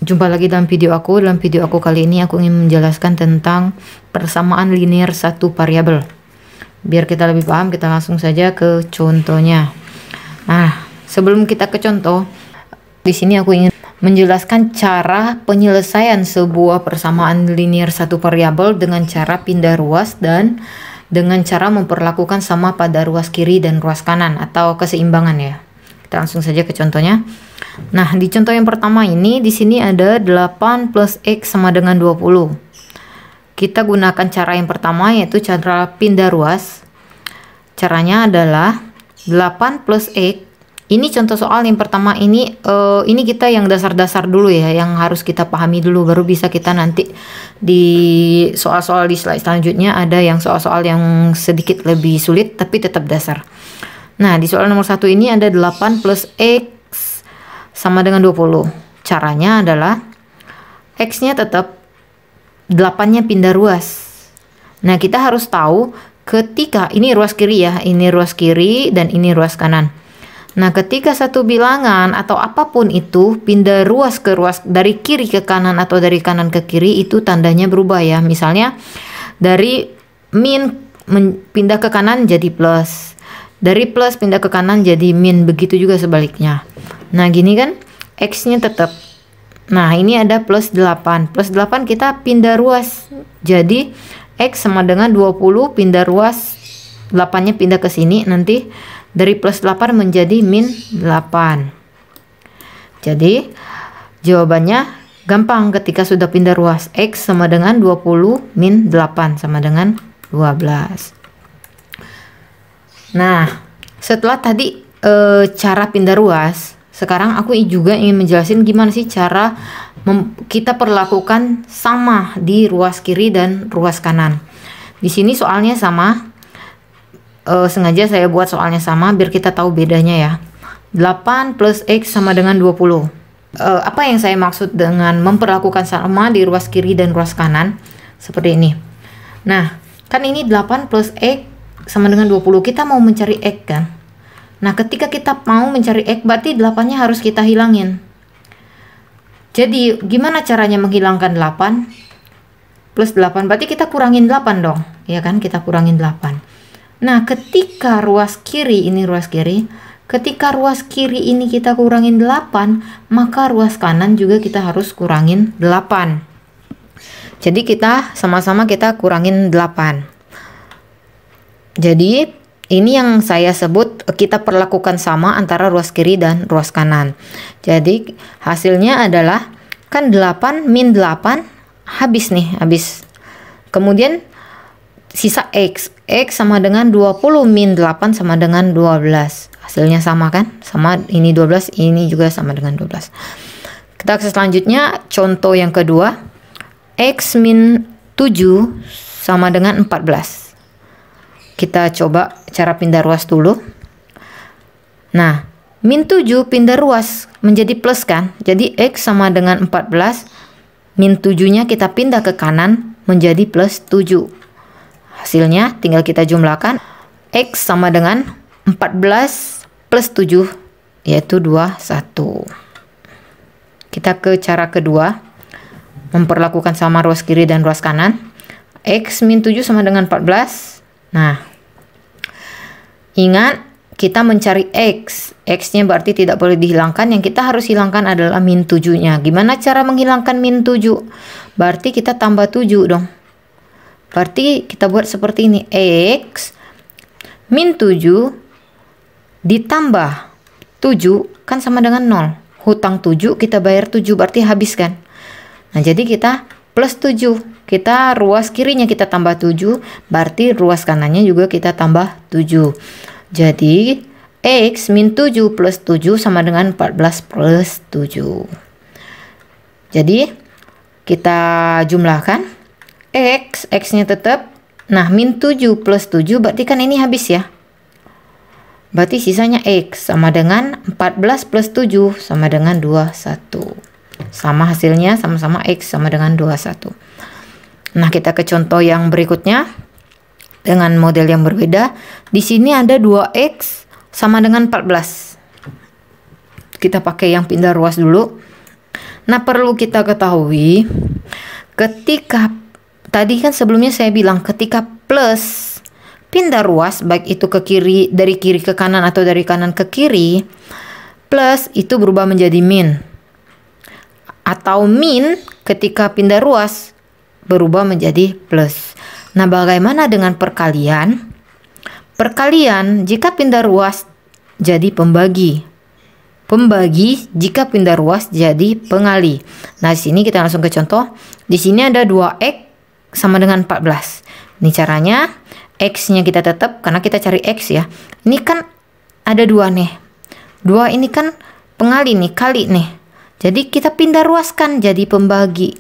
Jumpa lagi dalam video aku. Dalam video aku kali ini aku ingin menjelaskan tentang persamaan linear satu variabel. Biar kita lebih paham, kita langsung saja ke contohnya. Nah, sebelum kita ke contoh, di sini aku ingin menjelaskan cara penyelesaian sebuah persamaan linear satu variabel dengan cara pindah ruas dan dengan cara memperlakukan sama pada ruas kiri dan ruas kanan atau keseimbangan ya. Kita langsung saja ke contohnya. Nah, di contoh yang pertama ini di sini ada 8 plus X sama dengan 20. Kita gunakan cara yang pertama yaitu cara pindah ruas. Caranya adalah 8 plus X. Ini contoh soal yang pertama ini kita yang dasar-dasar dulu ya, yang harus kita pahami dulu, baru bisa kita nanti di soal-soal di slide selanjutnya ada yang soal-soal yang sedikit lebih sulit tapi tetap dasar. Nah, di soal nomor 1 ini ada 8 plus X sama dengan 20. Caranya adalah X-nya tetap, 8-nya pindah ruas. Nah, kita harus tahu ketika ini ruas kiri ya, ini ruas kiri dan ini ruas kanan. Nah, ketika satu bilangan atau apapun itu pindah ruas ke ruas dari kiri ke kanan atau dari kanan ke kiri, itu tandanya berubah ya. Misalnya dari min pindah ke kanan jadi plus. Dari plus pindah ke kanan jadi min, begitu juga sebaliknya. Nah, gini kan, X-nya tetap. Nah, ini ada plus 8. Plus 8 kita pindah ruas. Jadi, X sama dengan 20 pindah ruas. 8-nya pindah ke sini. Nanti dari plus 8 menjadi min 8. Jadi, jawabannya gampang ketika sudah pindah ruas. X sama dengan 20 min 8 sama dengan 12. Nah, setelah tadi cara pindah ruas, sekarang aku juga ingin menjelaskan gimana sih cara kita perlakukan sama di ruas kiri dan ruas kanan. Di sini soalnya sama, sengaja saya buat soalnya sama biar kita tahu bedanya ya. 8 plus X sama dengan 20. Apa yang saya maksud dengan memperlakukan sama di ruas kiri dan ruas kanan? Seperti ini. Nah, kan ini 8 plus X sama dengan 20, kita mau mencari X kan. Nah, ketika kita mau mencari X berarti 8-nya harus kita hilangin. Jadi gimana caranya menghilangkan 8 plus 8? Berarti kita kurangin 8 dong, ya kan, kita kurangin 8. Nah, ketika ruas kiri ini ruas kiri, ketika ruas kiri ini kita kurangin 8, maka ruas kanan juga kita harus kurangin 8. Jadi kita sama-sama kita kurangin 8. Jadi ini yang saya sebut kita perlakukan sama antara ruas kiri dan ruas kanan. Jadi hasilnya adalah kan 8 min 8 habis nih, habis. Kemudian sisa X. X sama dengan 20 min 8 sama dengan 12. Hasilnya sama kan? Sama, ini 12, ini juga sama dengan 12. Kita ke selanjutnya, contoh yang kedua. X min 7 sama dengan 14. Kita coba cara pindah ruas dulu. Nah, min 7 pindah ruas menjadi plus kan? Jadi X sama dengan 14. Min 7-nya kita pindah ke kanan menjadi plus 7. Hasilnya tinggal kita jumlahkan. X sama dengan 14 plus 7 yaitu 21. Kita ke cara kedua. Memperlakukan sama ruas kiri dan ruas kanan. X min 7 sama dengan 14. Nah, ingat kita mencari X. X-nya berarti tidak boleh dihilangkan. Yang kita harus hilangkan adalah min 7-nya. Gimana cara menghilangkan min 7? Berarti kita tambah 7 dong. Berarti kita buat seperti ini. X min 7 ditambah 7 kan sama dengan 0. Hutang 7 kita bayar 7 berarti habis kan. Nah, jadi kita plus 7. Kita ruas kirinya kita tambah 7, berarti ruas kanannya juga kita tambah 7. Jadi X min 7 plus 7 sama dengan 14 plus 7. Jadi kita jumlahkan. X-nya tetap. Nah, min 7 plus 7 berarti kan ini habis ya. Berarti sisanya X sama dengan 14 plus 7 sama dengan 21. Sama hasilnya, sama-sama X sama dengan 21. Nah, kita ke contoh yang berikutnya dengan model yang berbeda. Di sini ada 2X sama dengan 14. Kita pakai yang pindah ruas dulu. Nah, perlu kita ketahui ketika tadi kan sebelumnya saya bilang ketika plus pindah ruas, baik itu ke kiri, dari kiri ke kanan atau dari kanan ke kiri, plus itu berubah menjadi min. Atau min ketika pindah ruas berubah menjadi plus. Nah, bagaimana dengan perkalian? Perkalian jika pindah ruas jadi pembagi. Pembagi jika pindah ruas jadi pengali. Nah, di sini kita langsung ke contoh. Di sini ada 2x sama dengan 14. Ini caranya, x-nya kita tetap karena kita cari x ya. Ini kan ada 2 nih. 2 ini kan pengali nih, kali nih. Jadi kita pindah ruaskan jadi pembagi.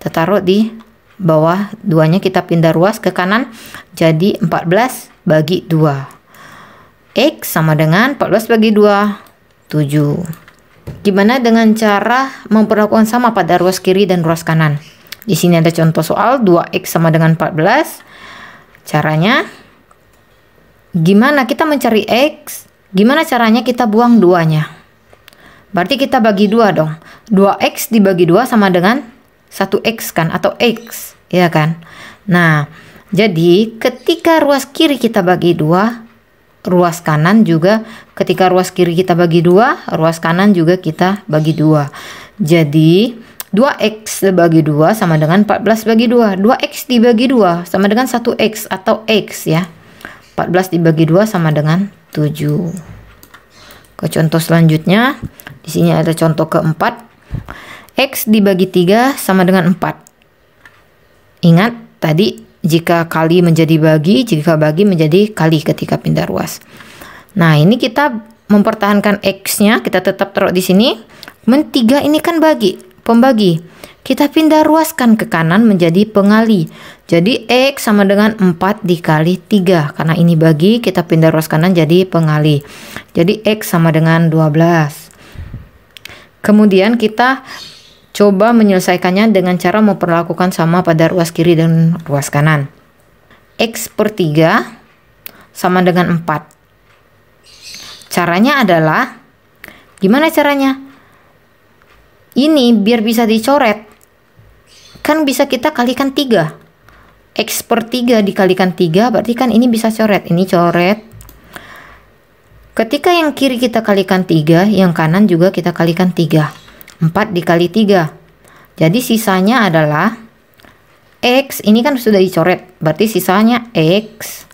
Kita taruh di bawah, 2-nya kita pindah ruas ke kanan jadi 14 bagi 2. X sama dengan 14 bagi 2. 7. Gimana dengan cara memperlakukan sama pada ruas kiri dan ruas kanan? Di sini ada contoh soal 2x sama dengan 14. Caranya gimana kita mencari x? Gimana caranya kita buang 2-nya? Berarti kita bagi 2 dong. 2x dibagi 2 sama dengan 1x kan, atau x, ya kan? Nah, jadi ketika ruas kiri kita bagi 2, ruas kanan juga, ketika ruas kiri kita bagi 2, ruas kanan juga kita bagi 2. Jadi 2x dibagi 2 sama dengan 14 bagi 2. 2x dibagi 2 sama dengan 1x atau x ya. 14 dibagi 2 sama dengan 7. Ke contoh selanjutnya, di sini ada contoh keempat. X dibagi 3 sama dengan 4. Ingat tadi, jika kali menjadi bagi, jika bagi menjadi kali ketika pindah ruas. Nah, ini kita mempertahankan x-nya, kita tetap taruh di sini. 3 ini kan bagi, pembagi. Kita pindah ruaskan ke kanan menjadi pengali. Jadi x sama dengan 4 dikali 3. Karena ini bagi, kita pindah ruas kanan jadi pengali. Jadi x sama dengan 12. Kemudian kita coba menyelesaikannya dengan cara memperlakukan sama pada ruas kiri dan ruas kanan. X per 3 sama dengan 4. Caranya adalah, gimana caranya? Ini biar bisa dicoret, kan bisa kita kalikan 3. X per 3 dikalikan 3, berarti kan ini bisa coret. Ini coret. Ketika yang kiri kita kalikan 3, yang kanan juga kita kalikan 3. 4 dikali 3. Jadi sisanya adalah X, ini kan sudah dicoret. Berarti sisanya X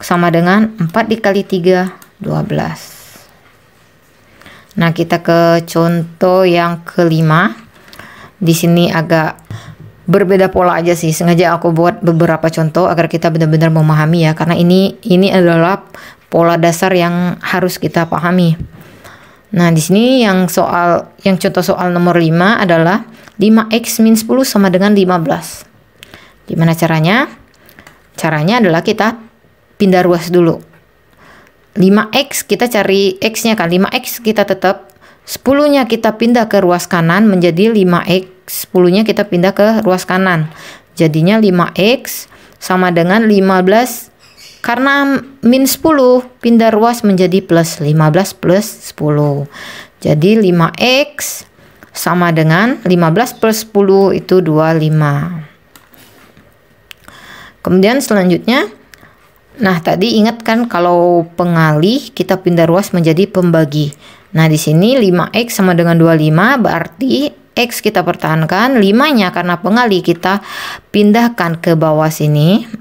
sama dengan 4 dikali 3, 12. Nah, kita ke contoh yang kelima. Di sini agak berbeda pola aja sih. Sengaja aku buat beberapa contoh agar kita benar-benar memahami ya. Karena ini adalah pola dasar yang harus kita pahami. Nah, di sini yang contoh soal nomor 5 adalah 5x min 10 sama dengan 15. Gimana caranya? Caranya adalah kita pindah ruas dulu. 5x kita cari x-nya kan, 5x kita tetap, 10-nya kita pindah ke ruas kanan menjadi 5x, 10-nya kita pindah ke ruas kanan. Jadinya 5x sama dengan 15. Karena min 10 pindah ruas menjadi plus, 15 plus 10. Jadi 5x sama dengan 15 plus 10 itu 25. Kemudian selanjutnya, nah tadi ingat kan kalau pengali kita pindah ruas menjadi pembagi. Nah di sini 5x sama dengan 25, berarti x kita pertahankan, 5-nya karena pengali kita pindahkan ke bawah sini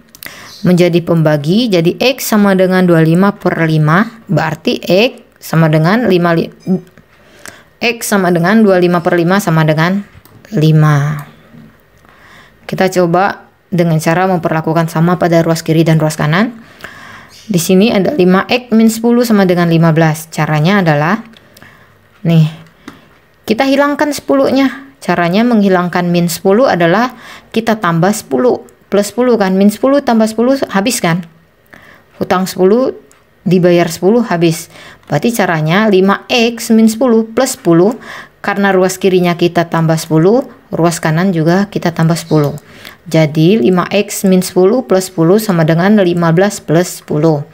menjadi pembagi. Jadi x sama dengan 25 per 5, berarti x sama dengan 25 per 5 sama dengan 5. Kita coba dengan cara memperlakukan sama pada ruas kiri dan ruas kanan. Di sini ada 5x min 10 sama dengan 15. Caranya adalah, nih, kita hilangkan 10-nya. Caranya menghilangkan min 10 adalah kita tambah 10. Plus 10 kan, min 10 tambah 10 habis kan, hutang 10 dibayar 10 habis. Berarti caranya 5x min 10 plus 10, karena ruas kirinya kita tambah 10, ruas kanan juga kita tambah 10. Jadi 5x min 10 plus 10 sama dengan 15 plus 10.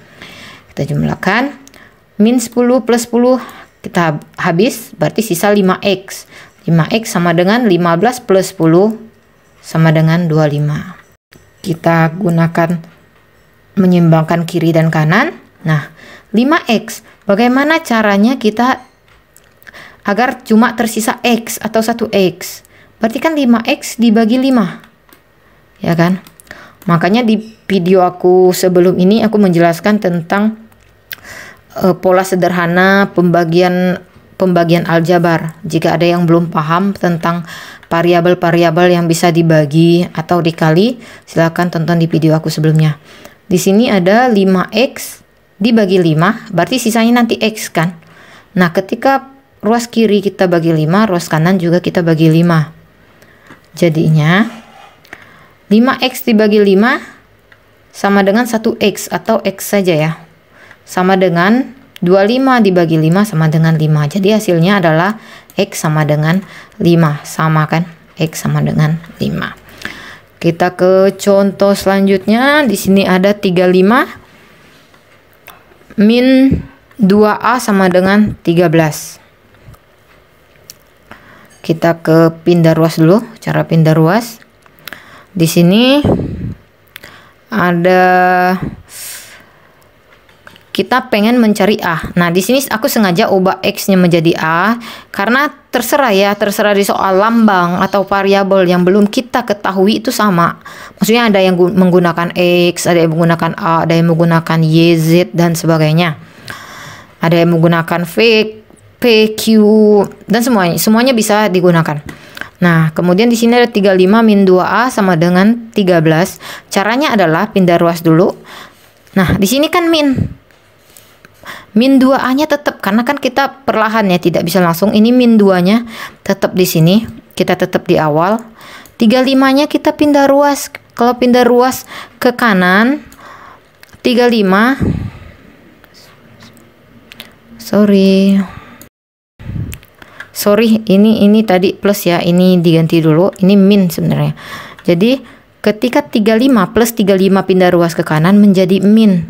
Kita jumlahkan, min 10 plus 10 kita habis, berarti sisa 5x. 5x sama dengan 15 plus 10 sama dengan 25. Kita gunakan menyeimbangkan kiri dan kanan. Nah, 5x. Bagaimana caranya kita agar cuma tersisa x atau 1x? Berarti kan 5x dibagi 5. Ya kan? Makanya di video aku sebelum ini aku menjelaskan tentang pola sederhana pembagian aljabar. Jika ada yang belum paham tentang variabel-variabel yang bisa dibagi atau dikali, silakan tonton di video aku sebelumnya. Di sini ada 5x dibagi 5, berarti sisanya nanti x kan. Nah, ketika ruas kiri kita bagi 5, ruas kanan juga kita bagi 5. Jadinya 5x dibagi 5 sama dengan 1x atau x saja ya. Sama dengan 25 dibagi 5 sama dengan 5. Jadi hasilnya adalah x sama dengan 5. Sama kan? X sama dengan 5. Kita ke contoh selanjutnya. Di sini ada 35 min 2a sama dengan 13. Kita ke pindah ruas dulu, cara pindah ruas. Di sini ada kita pengen mencari A. Nah, di sini aku sengaja ubah X-nya menjadi A karena terserah ya, terserah di soal lambang atau variabel yang belum kita ketahui itu sama. Maksudnya ada yang menggunakan X, ada yang menggunakan A, ada yang menggunakan Y, Z dan sebagainya. Ada yang menggunakan V, P, Q dan semuanya bisa digunakan. Nah, kemudian di sini ada 35 min 2A sama dengan 13. Caranya adalah pindah ruas dulu. Nah, di sini kan min 2A-nya tetap, karena kan kita perlahan ya, tidak bisa langsung. Ini min 2-nya tetap di sini, kita tetap di awal. 35-nya kita pindah ruas. Kalau pindah ruas ke kanan, 35 sorry, ini tadi plus ya, ini diganti dulu, ini min sebenarnya. Jadi ketika 35 plus 35 pindah ruas ke kanan menjadi min,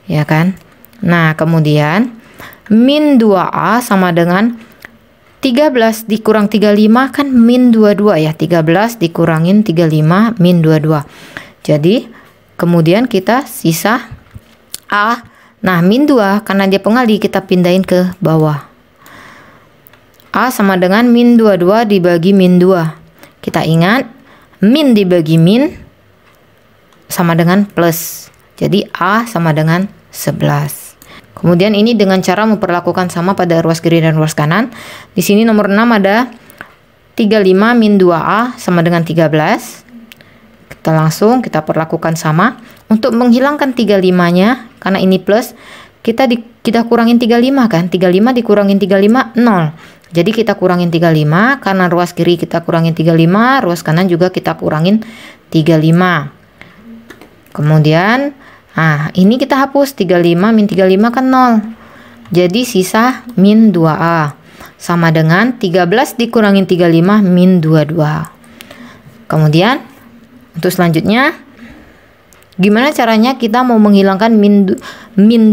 ya kan? Nah, kemudian min 2A sama dengan 13 dikurang 35 kan min 22 ya, 13 dikurangin 35 min 22. Jadi kemudian kita sisa A. Nah, min 2 karena dia pengali kita pindahin ke bawah. A sama dengan min 22 dibagi min 2. Kita ingat, min dibagi min sama dengan plus. Jadi A sama dengan 11. Kemudian ini dengan cara memperlakukan sama pada ruas kiri dan ruas kanan. Di sini nomor 6 ada 35 min 2A sama dengan 13. Kita perlakukan sama. Untuk menghilangkan 35-nya, karena ini plus, kita kurangin 35 kan. 35 dikurangin 35, 0. Jadi kita kurangin 35, karena ruas kiri kita kurangin 35, ruas kanan juga kita kurangin 35. Kemudian, nah ini kita hapus, 35 min 35 kan 0. Jadi sisa min 2A. Sama dengan 13 dikurangin 35 min 22. Kemudian, untuk selanjutnya, gimana caranya kita mau menghilangkan min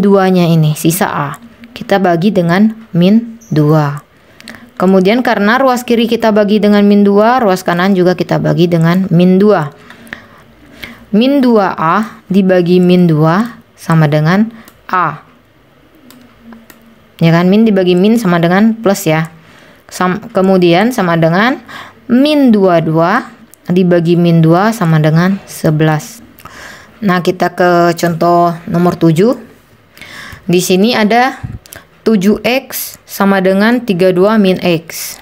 2-nya ini, sisa A. Kita bagi dengan min 2. Kemudian karena ruas kiri kita bagi dengan min 2, ruas kanan juga kita bagi dengan min 2. Min 2A dibagi min 2 sama dengan A. Ya kan, min dibagi min sama dengan plus ya. Kemudian sama dengan min 22 dibagi min 2 sama dengan 11. Nah, kita ke contoh nomor 7. Di sini ada 7x sama dengan 32 min x.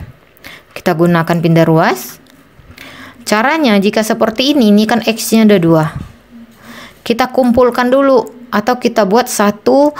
Kita gunakan pindah ruas. Caranya jika seperti ini kan x-nya ada 2. Kita kumpulkan dulu atau kita buat satu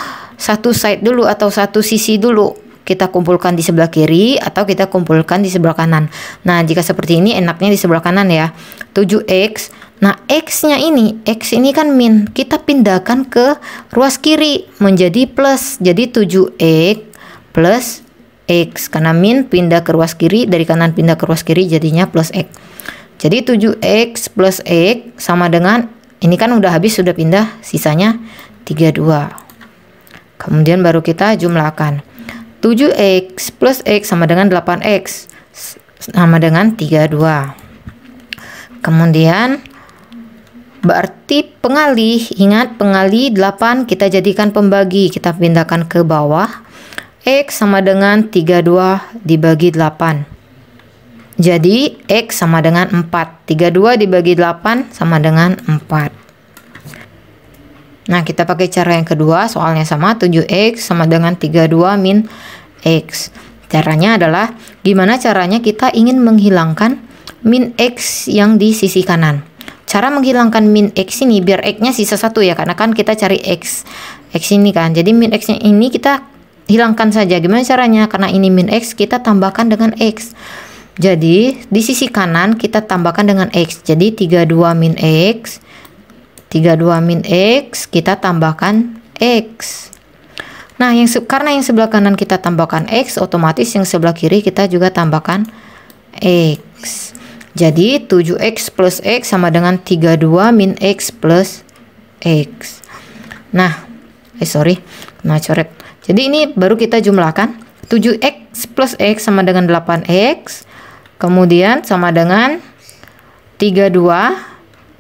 side dulu atau satu sisi dulu. Kita kumpulkan di sebelah kiri atau kita kumpulkan di sebelah kanan. Nah, jika seperti ini enaknya di sebelah kanan ya. 7x. Nah, x ini kan min. Kita pindahkan ke ruas kiri menjadi plus. Jadi 7x plus x. Karena min pindah ke ruas kiri, dari kanan pindah ke ruas kiri jadinya plus x. Jadi 7x plus x sama dengan, ini kan udah habis, sudah pindah, sisanya 32. Kemudian baru kita jumlahkan. 7x plus x sama dengan 8x. sama dengan 32. Kemudian berarti pengali, ingat pengali 8 kita jadikan pembagi, kita pindahkan ke bawah. X sama dengan 32 dibagi 8. Jadi X sama dengan 4. 32 dibagi 8 sama dengan 4. Nah, kita pakai cara yang kedua, soalnya sama, 7X sama dengan 32 min X. Caranya adalah, gimana caranya kita ingin menghilangkan min X yang di sisi kanan. Cara menghilangkan min X ini, biar X-nya sisa 1 ya, karena kan kita cari X ini kan. Jadi min X-nya ini kita hilangkan saja. Gimana caranya? Karena ini min X, kita tambahkan dengan X. Jadi di sisi kanan kita tambahkan dengan X. Jadi 32 min X, 32 min X kita tambahkan X. Nah, karena yang sebelah kanan kita tambahkan X, otomatis yang sebelah kiri kita juga tambahkan X. Jadi 7X plus X sama dengan 32 min X plus X. Nah, coret. Jadi ini baru kita jumlahkan. 7X plus X sama dengan 8X. Kemudian sama dengan 32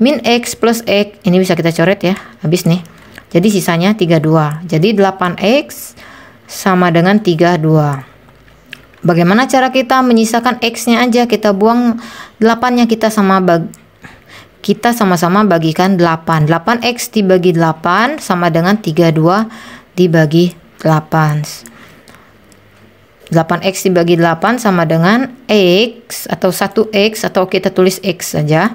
min X plus X. Ini bisa kita coret ya, habis nih. Jadi sisanya 32. Jadi 8X sama dengan 32. Bagaimana cara kita menyisakan X-nya aja? Kita buang 8-nya, kita sama-sama bagikan 8. 8X dibagi 8 sama dengan 32 dibagi 8. 8X dibagi 8 sama dengan X atau 1X atau kita tulis X saja.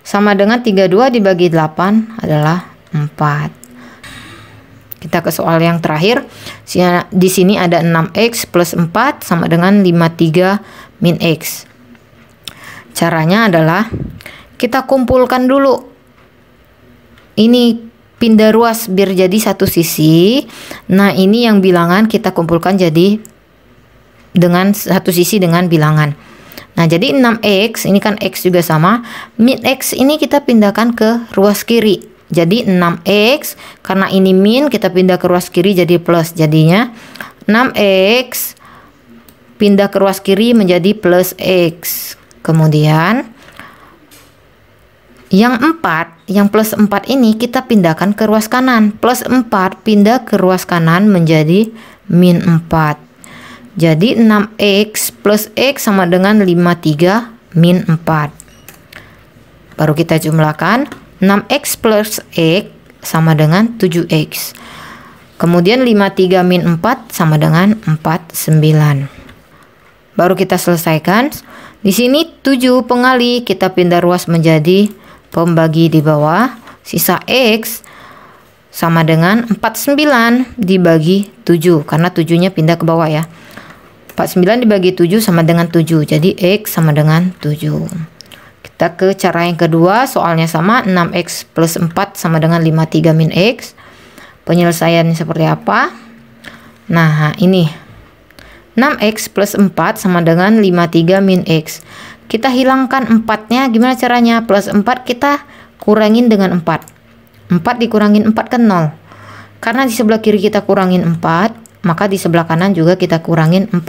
Sama dengan 32 dibagi 8 adalah 4. Kita ke soal yang terakhir. Di sini ada 6X plus 4 sama dengan 53 min X. Caranya adalah kita kumpulkan dulu. Ini pindah ruas biar jadi satu sisi. Nah, ini yang bilangan kita kumpulkan jadi dengan satu sisi dengan bilangan. Nah, jadi 6X, ini kan X juga sama. Min X ini kita pindahkan ke ruas kiri. Jadi 6X, karena ini min, kita pindah ke ruas kiri jadi plus. Jadinya 6X pindah ke ruas kiri menjadi plus X. Kemudian yang 4, yang plus 4 ini kita pindahkan ke ruas kanan. Plus 4 pindah ke ruas kanan menjadi min 4. Jadi 6X plus X sama dengan 53 min 4. Baru kita jumlahkan. 6X plus X sama dengan 7X. Kemudian 53 min 4 sama dengan 49. Baru kita selesaikan. Di sini 7 pengali, kita pindah ruas menjadi pembagi di bawah. Sisa X sama dengan 49 dibagi 7, karena 7-nya pindah ke bawah ya. 49 dibagi 7 sama dengan 7. Jadi X sama dengan 7. Kita ke cara yang kedua, soalnya sama, 6X plus 4 sama dengan 53 min X. Penyelesaiannya seperti apa? Nah, ini 6X plus 4 sama dengan 53 min X. Kita hilangkan 4-nya, gimana caranya? Plus 4 kita kurangin dengan 4. 4 dikurangin 4 kan 0. Karena di sebelah kiri kita kurangin 4, maka di sebelah kanan juga kita kurangin 4.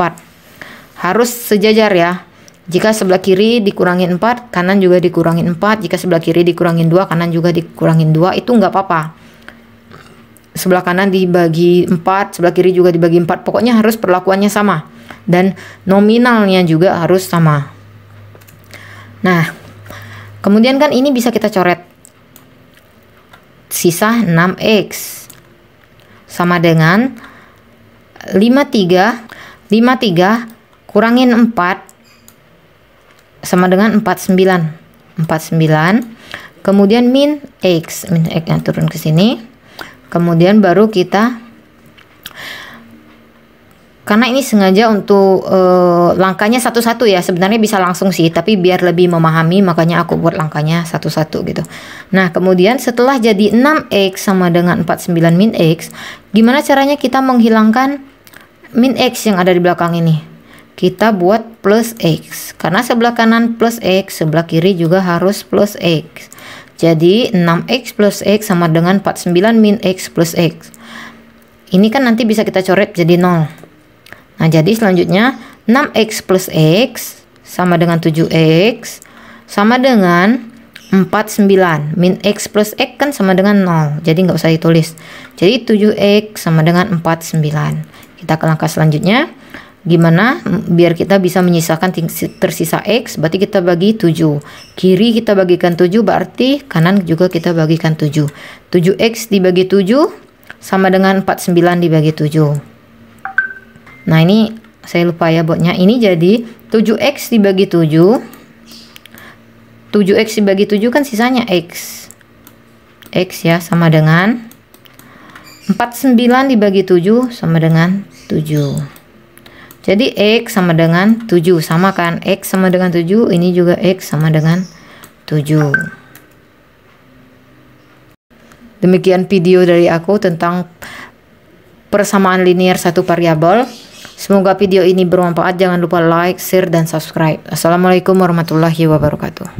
Harus sejajar ya. Jika sebelah kiri dikurangin 4, kanan juga dikurangin 4. Jika sebelah kiri dikurangin 2, kanan juga dikurangin 2. Itu nggak apa-apa. Sebelah kanan dibagi 4, sebelah kiri juga dibagi 4. Pokoknya harus perlakuannya sama. Dan nominalnya juga harus sama. Nah, kemudian kan ini bisa kita coret. Sisa 6X. Sama dengan 53. 53 kurangin 4. Sama dengan 49. 49. Kemudian min X. Min X yang turun ke sini. Kemudian baru kita, karena ini sengaja untuk langkahnya satu-satu ya. Sebenarnya bisa langsung sih, tapi biar lebih memahami makanya aku buat langkahnya satu-satu gitu. Nah, kemudian setelah jadi 6X sama dengan 49 min X, gimana caranya kita menghilangkan min X yang ada di belakang ini? Kita buat plus X. Karena sebelah kanan plus X, sebelah kiri juga harus plus X. Jadi 6X plus X sama dengan 49 min X plus X. Ini kan nanti bisa kita coret jadi 0. Nah, jadi selanjutnya 6X plus X sama dengan 7x sama dengan 49. Min x plus x kan sama dengan 0. Jadi nggak usah ditulis. Jadi 7x sama dengan 49. Kita ke langkah selanjutnya. Gimana biar kita bisa menyisakan tersisa x, berarti kita bagi 7. Kiri kita bagikan 7, berarti kanan juga kita bagikan 7. 7x dibagi 7 sama dengan 49 dibagi 7. Nah, ini saya lupa ya buatnya. Ini jadi 7x dibagi 7. 7x dibagi 7 kan sisanya x. X ya sama dengan 49 dibagi 7 sama dengan 7. Jadi x sama dengan 7, sama kan? X sama dengan 7, ini juga x sama dengan 7. Demikian video dari aku tentang persamaan linear satu variabel. Semoga video ini bermanfaat. Jangan lupa like, share, dan subscribe. Assalamualaikum warahmatullahi wabarakatuh.